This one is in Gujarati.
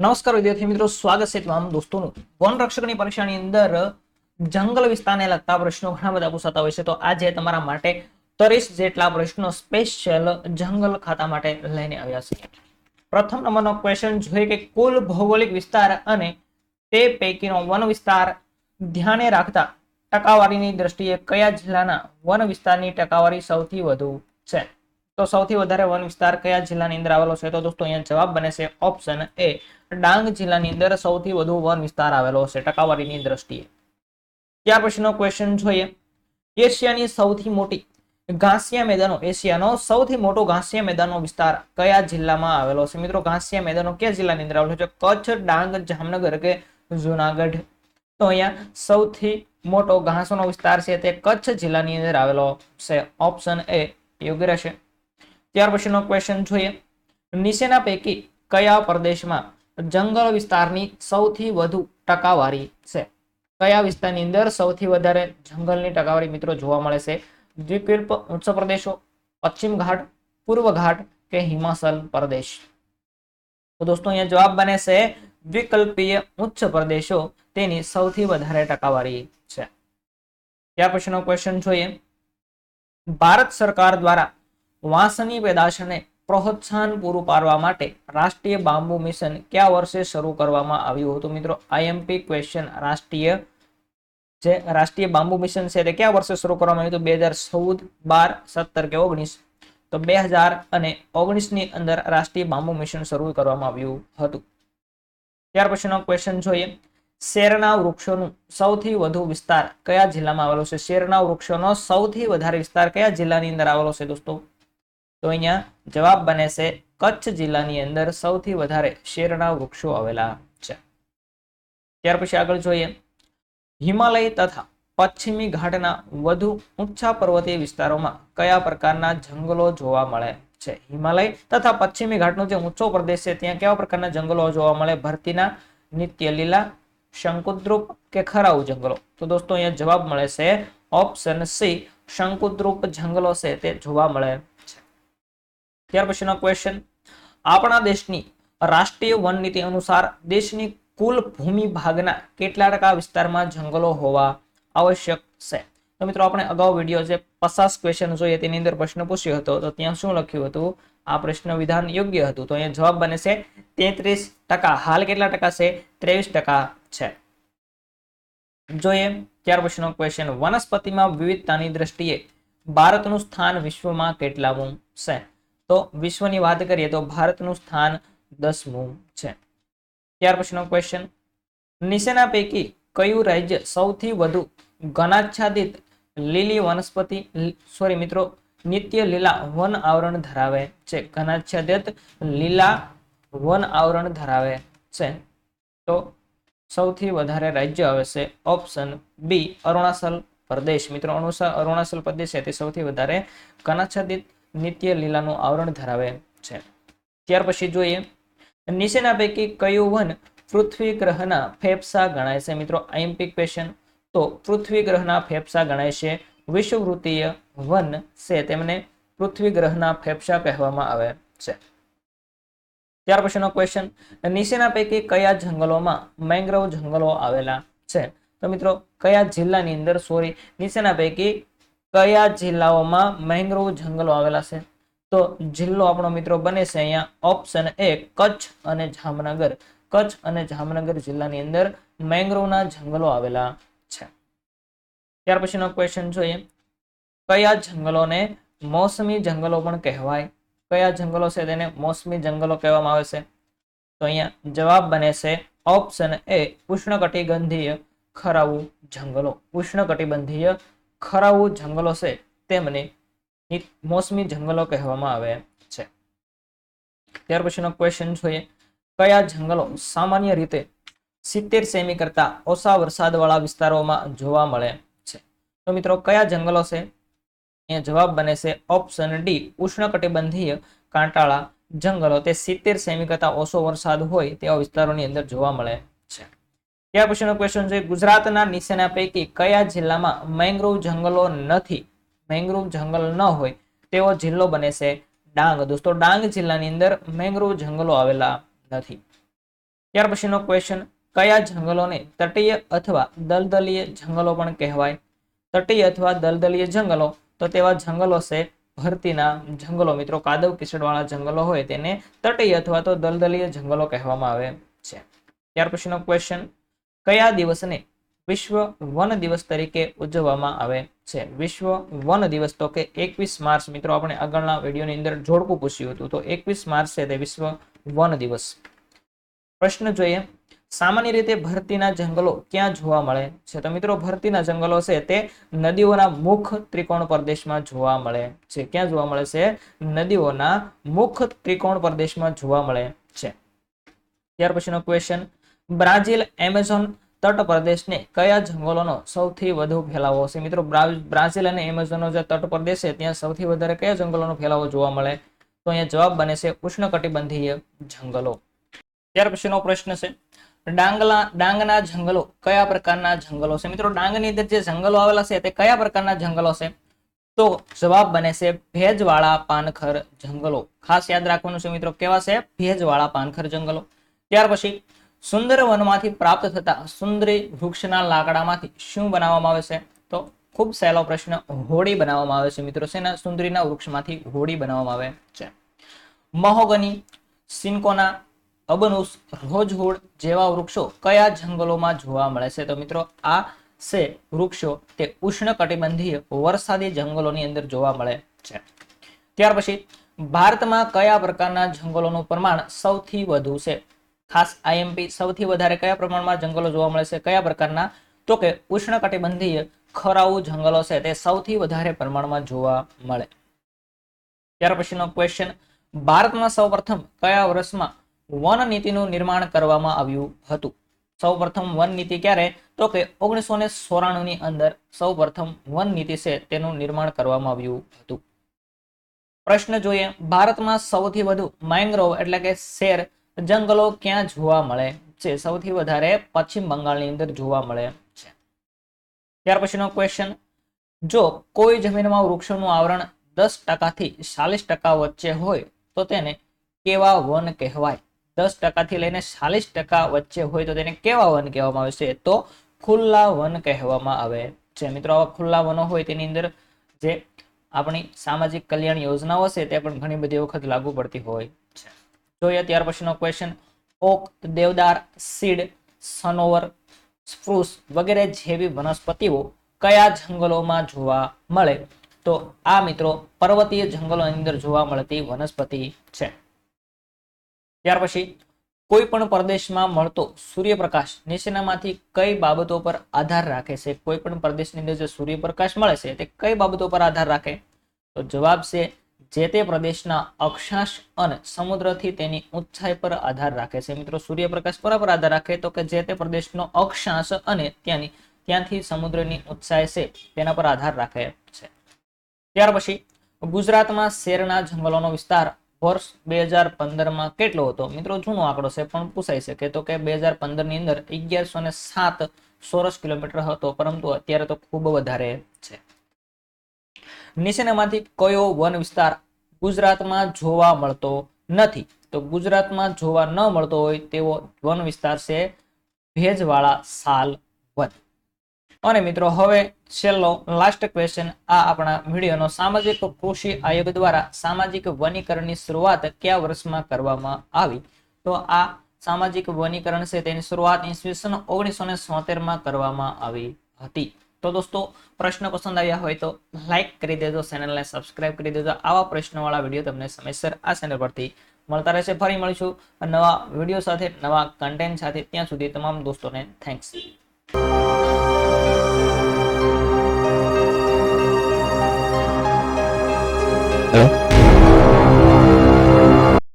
નમસ્કાર વિદ્યાર્થી મિત્રો, સ્વાગત છે તમામ દોસ્તોનું વન રક્ષકની પરીક્ષાની અંદર જંગલ વિસ્તારને લગતા પ્રશ્નો ઘણા બધા પૂછાતા હોય છે. તો આજે તમારા માટે 30 જેટલા પ્રશ્નો સ્પેશિયલ જંગલ ખાતા માટે લઈને આવ્યા છે. પ્રથમ નંબરનો ક્વેશ્ચન જોઈએ કે કુલ ભૌગોલિક વિસ્તાર અને તે પૈકીનો વન વિસ્તાર ધ્યાને રાખતા ટકાવારીની દ્રષ્ટિએ કયા જિલ્લાના વન વિસ્તારની ટકાવારી સૌથી વધુ છે? તો સૌથી વધારે વન વિસ્તાર કયા જિલ્લાની અંદર આવેલો છે? તો દોસ્તો અહીંયા જવાબ બને છે ઓપ્શન એ, ડાંગ જિલ્લાની અંદર સૌથી વધુ વન વિસ્તાર આવેલો છે ટકાવારીની દ્રષ્ટિએ. ત્યાર પછીનો ક્વેશ્ચન જોઈએ, એશિયાની સૌથી મોટી ઘાસિયા મેદાનો, એશિયાનો સૌથી મોટો ઘાસિયા મેદાનનો વિસ્તાર કયા જિલ્લામાં આવેલો છે? મિત્રો, ઘાસિયા મેદાનો કયા જિલ્લાની અંદર આવેલો છે? કચ્છ, ડાંગ, જામનગર કે જુનાગઢ? તો અહીંયા સૌથી મોટો ઘાસનો વિસ્તાર છે તે કચ્છ જિલ્લાની અંદર આવેલો છે. ઓપ્શન એ યોગ્ય રહેશે. ત્યાર પછીનો ક્વેશ્ચન જોઈએ, નીચેના પૈકી કયા પ્રદેશમાં જંગલ વિસ્તારની સૌથી વધુ ટકાવારી છે? કયા વિસ્તારની અંદર સૌથી વધારે જંગલની ટકાવારી મિત્રો જોવા મળે છે? દ્વીપકલ્પ ઉચ્ચ પ્રદેશો, પશ્ચિમ ઘાટ, પૂર્વ ઘાટ કે હિમાચલ પ્રદેશ? તો દોસ્તો અહીંયા જવાબ બને છે દ્વીપકલ્પીય ઉચ્ચ પ્રદેશો તેની સૌથી વધારે ટકાવારી છે. ત્યાર પછીનો ક્વેશ્ચન જોઈએ, ભારત સરકાર દ્વારા વાંસની પેદાશને પ્રોત્સાહન પૂરું પાડવા માટે રાષ્ટ્રીય બાંબુ મિશન કયા વર્ષે શરૂ કરવામાં આવ્યું હતું? મિત્રો, આઈએમપી ક્વેશ્ચન. રાષ્ટ્રીય બાંબુ મિશન છે તે કયા વર્ષે શરૂ કરવામાં આવ્યું હતું? 2014, 12, 17 કે 19? તો 2019 ની અંદર રાષ્ટ્રીય બાંબુ મિશન શરૂ કરવામાં આવ્યું હતું. ત્યાર પછીનો ક્વેશ્ચન જોઈએ, શેરના વૃક્ષોનું સૌથી વધુ વિસ્તાર કયા જિલ્લામાં આવેલો છે? શેરના વૃક્ષોનો સૌથી વધારે વિસ્તાર કયા જિલ્લાની અંદર આવેલો છે દોસ્તો? તો અહીંયા જવાબ બને છે કચ્છ જિલ્લાની અંદર સૌથી વધારે શેરના વૃક્ષો આવેલા છે. ત્યાર પછી આગળ જોઈએ, હિમાલય તથા પશ્ચિમી ઘાટના વધુ ઊંચા પર્વતીય વિસ્તારોમાં કયા પ્રકારના જંગલો જોવા મળે છે? હિમાલય તથા પશ્ચિમી ઘાટનો જે ઊંચો પ્રદેશ છે ત્યાં કેવા પ્રકારના જંગલો જોવા મળે? ભરતીના, નિત્ય લીલા, શંકુદ્રુપ કે ખરાઉ જંગલો? તો દોસ્તો અહીંયા જવાબ મળે છે ઓપ્શન સી, શંકુદ્રુપ જંગલો છે તે જોવા મળે છે. ત્યાર પછીનો ક્વેશ્ચન, આપણા દેશની રાષ્ટ્રીય વન નીતિ અનુસાર દેશની કુલ ભૂમિ ભાગના કેટલા ટકા વિસ્તારમાં જંગલો હોવા આવશ્યક છે? તો મિત્રો, આપણે અગાઉ વિડીયો જે 50 ક્વેશ્ચન જોઈએ તેની અંદર પ્રશ્ન પૂછ્યો હતો, તો ત્યાં શું લખ્યું હતું? આ પ્રશ્ન વિધાન યોગ્ય હતું. તો અહીંયા જવાબ બને છે 33%. હાલ કેટલા ટકા છે? 23% છે. જોઈએ ત્યાર પછીનો ક્વેશ્ચન, વનસ્પતિમાં વિવિધતાની દ્રષ્ટિએ ભારતનું સ્થાન વિશ્વમાં કેટલામું છે? તો વિશ્વની વાત કરીએ તો ભારતનું સ્થાન 10મું છે. ત્યાર પછીનો ક્વેશ્ચન, નીચેના પૈકી કયું રાજ્ય સૌથી વધુ ઘનાચ્છાદિત લીલી વનસ્પતિ નિત્ય લીલા વન આવરણ ધરાવે છે? ઘનાચ્છાદિત લીલા વન આવરણ ધરાવે છે. તો સૌથી વધારે રાજ્ય આવે છે ઓપ્શન બી, અરુણાચલ પ્રદેશ. મિત્રો, અરુણાચલ પ્રદેશ છે તે સૌથી વધારે ઘનાચ્છાદિત નિત્ય લીલાનું આવરણ ધરાવે છે. ત્યાર પછી જોઈએ, નીચેના પૈકી કયું વન પૃથ્વી ગ્રહના ફેફસા ગણાય છે? મિત્રો, આઈએમપી ક્વેશ્ચન. તો પૃથ્વી ગ્રહના ફેફસા ગણાય છે વિષુવવૃત્તીય વન છે તેમને પૃથ્વી ગ્રહના ફેફસા કહેવામાં આવે છે. ત્યાર પછીનો ક્વેશ્ચન, નીચેના પૈકી કયા જંગલોમાં મેંગ્રોવ જંગલો આવેલા છે? તો મિત્રો, કયા જિલ્લાની અંદર નીચેના પૈકી કયા જિલ્લાઓમાં મેંગ્રોવ જંગલો આવેલા છે? તો જિલ્લો આપણો મિત્રો બને છે અહીંયા ઓપ્શન એ, કચ્છ અને જામનગર. કચ્છ અને જામનગર જિલ્લાની અંદર મેંગ્રોવના જંગલો આવેલા છે. ત્યાર પછીનો ક્વેશ્ચન જોઈએ, કયા જંગલોને મોસમી જંગલો પણ કહેવાય? કયા જંગલો છે તેને મોસમી જંગલો કહેવામાં આવે છે? તો અહીંયા જવાબ બને છે ઓપ્શન એ, ઉષ્ણકટિબંધીય ખરાઉ જંગલો. ઉષ્ણકટિબંધીય ખરાઉ જંગલો છે તેમને મોસમી જંગલો કહેવામાં આવે છે. ત્યાર પછીનો ક્વેશ્ચન જોઈએ, કયા જંગલો સામાન્ય રીતે 70 સેમી કરતા ઓછા વરસાદવાળા વિસ્તારોમાં જોવા મળે છે? તો મિત્રો, કયા જંગલો છે? અહીંયા જવાબ બને છે ઓપ્શન ડી, ઉષ્ણકટિબંધીય કાંટાળા જંગલો. તે 70 સેમી કરતા ઓછો વરસાદ હોય તેવા વિસ્તારોની અંદર જોવા મળે છે. ત્યાર પછીનો ક્વેશ્ચન છે, ગુજરાતના નીચેના પૈકી કયા જિલ્લામાં મેંગ્રોવ જંગલો નથી? મેંગ્રોવ જંગલ ન હોય તેવો જિલ્લો બને છે ડાંગ. દોસ્તો, ડાંગ જિલ્લાની અંદર મેંગ્રોવ જંગલો આવેલા નથી. ત્યાર પછીનો ક્વેશ્ચન, કયા જંગલોને તટીય અથવા દલદલીય જંગલો પણ કહેવાય? તટીય અથવા દલદલીય જંગલો, તો તેવા જંગલો છે ભરતીના જંગલો. મિત્રો કાદવ કીચડવાળા જંગલો હોય તેને તટીય અથવા તો દલદલીય જંગલો કહેવામાં આવે છે. ત્યાર પછીનો ક્વેશ્ચન, કયા દિવસને વિશ્વ વન દિવસ તરીકે ઉજવવામાં આવે છે? વિશ્વ વન દિવસ, તો કે 21 માર્ચ. મિત્રો આપણે આગળના વિડીયોની અંદર જોડકું પૂછ્યું હતું, તો 21 માર્ચ છે તે વિશ્વ વન દિવસ. પ્રશ્ન જોઈએ, સામાન્ય રીતે ભરતીના જંગલો ક્યાં જોવા મળે છે? તો મિત્રો ભરતીના જંગલો છે તે નદીઓના મુખ ત્રિકોણ પ્રદેશમાં જોવા મળે છે. ક્યાં જોવા મળે છે? નદીઓના મુખ ત્રિકોણ પ્રદેશમાં જોવા મળે છે. ત્યાર પછીનો ક્વેશ્ચન, બ્રાઝિલ એમેઝોન તટ પ્રદેશને કયા જંગલોનો સૌથી વધુ ફેલાવો છે? મિત્રો બ્રાઝિલ અને એમેઝોનનો જે તટ પ્રદેશ છે ત્યાં સૌથી વધારે કયા જંગલોનો ફેલાવો જોવા મળે? તો અહીંયા જવાબ બને છે ઉષ્ણકટિબંધીય જંગલો. ત્યાર પછીનો પ્રશ્ન છે, ડાંગના જંગલો કયા પ્રકારના જંગલો છે? મિત્રો ડાંગની અંદર જે જંગલો આવેલા છે તે કયા પ્રકારના જંગલો છે? તો જવાબ બને છે ભેજવાળા પાનખર જંગલો. ખાસ યાદ રાખવાનું છે મિત્રો, કેવા છે? ભેજવાળા પાનખર જંગલો. ત્યાર પછી, સુંદર વનમાંથી પ્રાપ્ત થતા સુંદરી વૃક્ષના લાકડામાંથી શું બનાવવામાં આવે છે? તો ખૂબ સહેલો પ્રશ્ન, હોડી બનાવવામાં આવે છે મિત્રો. શેના? સુંદરીના વૃક્ષમાંથી હોડી બનાવવામાં આવે છે. મહોગની, સિન્કોના, અબનુસ, રોઝવુડ જેવા વૃક્ષો કયા જંગલોમાં જોવા મળે છે? તો મિત્રો આ છે વૃક્ષો તે ઉષ્ણકટિબંધીય વરસાદી જંગલોની અંદર જોવા મળે છે. ત્યાર પછી, ભારતમાં કયા પ્રકારના જંગલોનું પ્રમાણ સૌથી વધુ છે? ખાસ આઈએમપી, સૌથી વધારે કયા પ્રમાણમાં જંગલો જોવા મળે છે? કયા પ્રકારના? તો કે ઉષ્ણકટિબંધીય ખરાઉ જંગલો છે તે સૌથી વધારે પ્રમાણમાં જોવા મળે. ત્યાર પછીનો ક્વેશ્ચન, ભારતમાં સૌપ્રથમ કયા વર્ષમાં વન નીતિનું નિર્માણ કરવામાં આવ્યું હતું? સૌપ્રથમ વન નીતિ ક્યારે? તો કે 1994 ની અંદર સૌપ્રથમ વન નીતિ છે તેનું નિર્માણ કરવામાં આવ્યું હતું. પ્રશ્ન જોઈએ, ભારતમાં સૌથી વધુ મેંગ્રોવ એટલે કે શેર જંગલો ક્યાં જોવા મળે છે? સૌથી વધારે પશ્ચિમ બંગાળની અંદર જોવા મળે છે. ત્યાર પછીનો ક્વેશ્ચન, જો કોઈ જમીનમાં વૃક્ષોનું આવરણ 10% થી 40% વચ્ચે હોય તો તેને કેવા વન કહેવાય? 10% થી લઈને 40% વચ્ચે હોય તો તેને કેવા વન કહેવામાં આવે છે? તો ખુલ્લા વન કહેવામાં આવે છે. મિત્રો આવા ખુલ્લા વનો હોય તેની અંદર જે આપણી સામાજિક કલ્યાણ યોજનાઓ છે તે પણ ઘણી બધી વખત લાગુ પડતી હોય છે. જોઈએ ત્યાર પછીનો ક્વેશ્ચન, ઓક, દેવદાર, સીડ, સનોવર, સ્પ્રુસ વગેરે જેવી વનસ્પતિઓ કયા જંગલોમાં જોવા મળે? તો આ મિત્રો પર્વતીય જંગલોની અંદર જોવા મળતી વનસ્પતિ છે. ત્યાર પછી, કોઈ પણ પ્રદેશમાં મળતો સૂર્યપ્રકાશ નીચેનામાંથી કઈ બાબતો પર આધાર રાખે છે? કોઈ પણ પ્રદેશની અંદર જે સૂર્યપ્રકાશ મળે છે તે કઈ બાબતો પર આધાર રાખે? તો જવાબ છે જે તે પ્રદેશના અક્ષાંશ અને સમુદ્રથી તેની ઊંચાઈ પર આધાર રાખે છે. મિત્રો સૂર્યપ્રકાશ પર આધાર રાખે તો કે જે તે પ્રદેશનો અક્ષાંશ અને ત્યાંથી સમુદ્રની ઊંચાઈ છે તેના પર આધાર રાખે છે. ત્યાર પછી, ગુજરાતમાં શેરના જંગલોનો વિસ્તાર વર્ષ 2015માં કેટલો હતો? મિત્રો જૂનો આંકડો છે પણ પૂછાઈ શકે, તો કે 2015 ની અંદર 1107 ચોરસ કિલોમીટર હતો, પરંતુ અત્યારે તો ખૂબ વધારે છે. નીચેનામાંથી કયો વન વિસ્તાર ગુજરાતમાં જોવા મળતો નથી? તો ગુજરાતમાં જોવા ન મળતો હોય તેવો વન વિસ્તાર છે ભેજવાળા સાલ વન. અને મિત્રો હવે છેલ્લો લાસ્ટ ક્વેશ્ચન આ આપણા વિડીયોનો, સામાજિક કૃષિ આયોગ દ્વારા સામાજિક વનીકરણની શરૂઆત કયા વર્ષમાં કરવામાં આવી? તો આ સામાજિક વનીકરણ છે તેની શરૂઆત ઈસવીસન 1977માં કરવામાં આવી હતી. તો દોસ્તો પ્રશ્ન પસંદ આવ્યા હોય તો લાઈક કરી દેજો, ચેનલને સબસ્ક્રાઇબ કરી દેજો. આવા પ્રશ્નવાળા વિડીયો તમને સમયસર આ ચેનલ પરથી મળતા રહેશે. ફરી મળીશું નવા વિડીયો સાથે, નવા કન્ટેન્ટ સાથે. ત્યાં સુધી તમામ દોસ્તોને થેન્ક્સ.